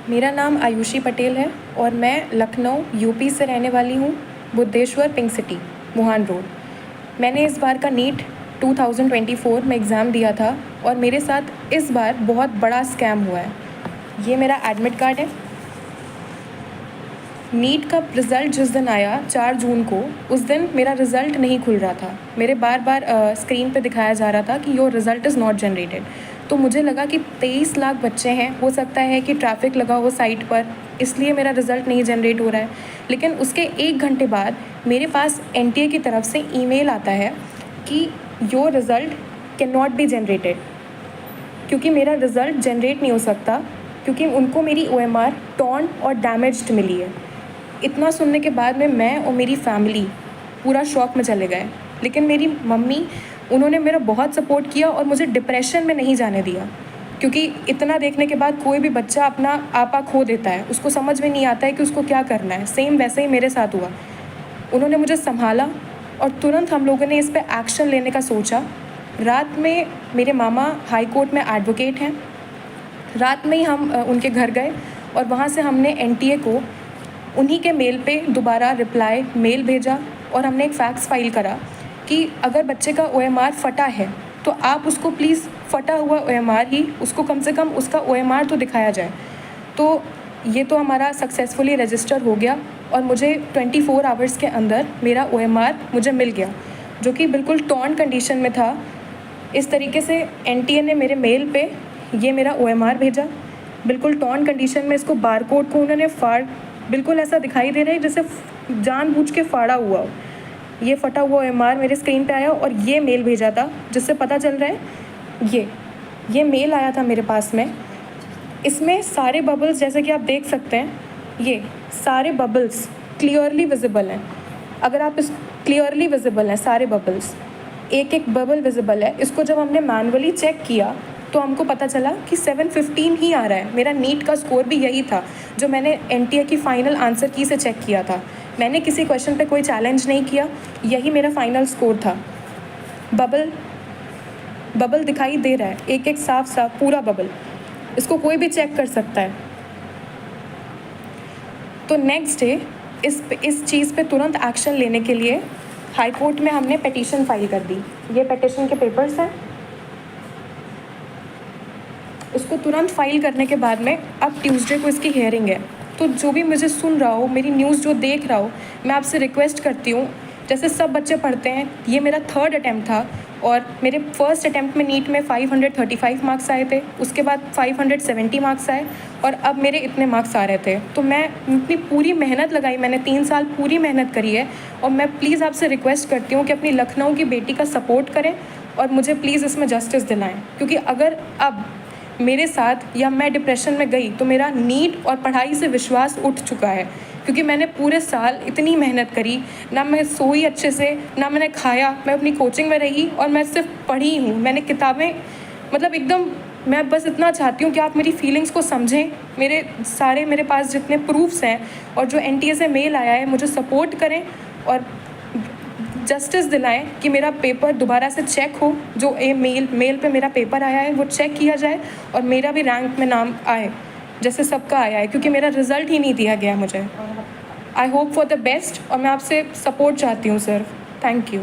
मेरा नाम आयुषी पटेल है और मैं लखनऊ यूपी से रहने वाली हूँ, बुद्धेश्वर पिंक सिटी, मुहान रोड। मैंने इस बार का नीट 2024 में एग्ज़ाम दिया था और मेरे साथ इस बार बहुत बड़ा स्कैम हुआ है। ये मेरा एडमिट कार्ड है। नीट का रिज़ल्ट जिस दिन आया 4 जून को, उस दिन मेरा रिज़ल्ट नहीं खुल रहा था। मेरे बार बार स्क्रीन पे दिखाया जा रहा था कि your result is not generated. तो मुझे लगा कि 23 लाख बच्चे हैं, हो सकता है कि ट्रैफिक लगा हो साइट पर, इसलिए मेरा रिज़ल्ट नहीं जनरेट हो रहा है। लेकिन उसके 1 घंटे बाद मेरे पास एनटीए की तरफ से ईमेल आता है कि your result can not be generated, क्योंकि मेरा रिज़ल्ट जनरेट नहीं हो सकता, क्योंकि उनको मेरी OMR टॉर्न और डैमेज्ड मिली है। इतना सुनने के बाद में मैं और मेरी फैमिली पूरा शॉक में चले गए। लेकिन मेरी मम्मी, उन्होंने मेरा बहुत सपोर्ट किया और मुझे डिप्रेशन में नहीं जाने दिया, क्योंकि इतना देखने के बाद कोई भी बच्चा अपना आपा खो देता है, उसको समझ में नहीं आता है कि उसको क्या करना है। सेम वैसे ही मेरे साथ हुआ। उन्होंने मुझे संभाला और तुरंत हम लोगों ने इस पर एक्शन लेने का सोचा। रात में मेरे मामा हाई कोर्ट में एडवोकेट हैं। रात में ही हम उनके घर गए और वहाँ से हमने एनटीए को उन्हीं के मेल पे दोबारा रिप्लाई मेल भेजा और हमने एक फैक्स फाइल करा कि अगर बच्चे का OMR फटा है तो आप उसको प्लीज़ फटा हुआ OMR ही, उसको कम से कम उसका OMR तो दिखाया जाए। तो ये तो हमारा सक्सेसफुली रजिस्टर हो गया और मुझे 24 आवर्स के अंदर मेरा OMR मुझे मिल गया, जो कि बिल्कुल टॉर्न कंडीशन में था। इस तरीके से एनटीए ने मेरे मेल पे ये मेरा OMR भेजा, बिल्कुल टॉर्न कंडीशन में। इसको बारकोड को उन्होंने बिल्कुल ऐसा दिखाई दे रहा है जैसे जानबूझ के फाड़ा हुआ हो। ये फटा हुआ OMR मेरे स्क्रीन पे आया और ये मेल भेजा था, जिससे पता चल रहा है ये मेल आया था मेरे पास में। इसमें सारे बबल्स, जैसे कि आप देख सकते हैं, ये सारे बबल्स क्लियरली विजिबल हैं। अगर आप इस क्लियरली विजिबल हैं सारे बबल्स, एक एक बबल विजिबल है। इसको जब हमने मैनुअली चेक किया तो हमको पता चला कि 715 ही आ रहा है। मेरा नीट का स्कोर भी यही था जो मैंने एनटीए की फ़ाइनल आंसर की से चेक किया था। मैंने किसी क्वेश्चन पे कोई चैलेंज नहीं किया, यही मेरा फाइनल स्कोर था। बबल दिखाई दे रहा है, एक एक साफ साफ पूरा बबल, इसको कोई भी चेक कर सकता है। तो नेक्स्ट डे इस चीज़ पे तुरंत एक्शन लेने के लिए हाई कोर्ट में हमने पिटीशन फाइल कर दी। ये पिटीशन के पेपर्स हैं। उसको तुरंत फाइल करने के बाद में अब ट्यूसडे को इसकी हियरिंग है। तो जो भी मुझे सुन रहा हो, मेरी न्यूज़ जो देख रहा हो, मैं आपसे रिक्वेस्ट करती हूँ, जैसे सब बच्चे पढ़ते हैं, ये मेरा 3rd अटैम्प्ट था और मेरे फर्स्ट अटैम्प्ट में नीट में 535 मार्क्स आए थे, उसके बाद 570 मार्क्स आए और अब मेरे इतने मार्क्स आ रहे थे। तो मैं अपनी पूरी मेहनत लगाई, मैंने 3 साल पूरी मेहनत करी है और मैं प्लीज़ आपसे रिक्वेस्ट करती हूँ कि अपनी लखनऊ की बेटी का सपोर्ट करें और मुझे प्लीज़ इसमें जस्टिस दिलाएँ, क्योंकि अगर अब मेरे साथ या मैं डिप्रेशन में गई तो मेरा नीट और पढ़ाई से विश्वास उठ चुका है, क्योंकि मैंने पूरे साल इतनी मेहनत करी, ना मैं सोई अच्छे से, ना मैंने खाया, मैं अपनी कोचिंग में रही और मैं सिर्फ पढ़ी हूँ। मैंने किताबें, मतलब एकदम, मैं बस इतना चाहती हूँ कि आप मेरी फीलिंग्स को समझें। मेरे पास जितने प्रूफ्स हैं और जो एनटीए से मेल आया है, मुझे सपोर्ट करें और जस्टिस दिलाएं कि मेरा पेपर दोबारा से चेक हो। जो मेल पे मेरा पेपर आया है वो चेक किया जाए और मेरा भी रैंक में नाम आए जैसे सबका आया है, क्योंकि मेरा रिज़ल्ट ही नहीं दिया गया मुझे। I hope for the best और मैं आपसे सपोर्ट चाहती हूँ सर। Thank you.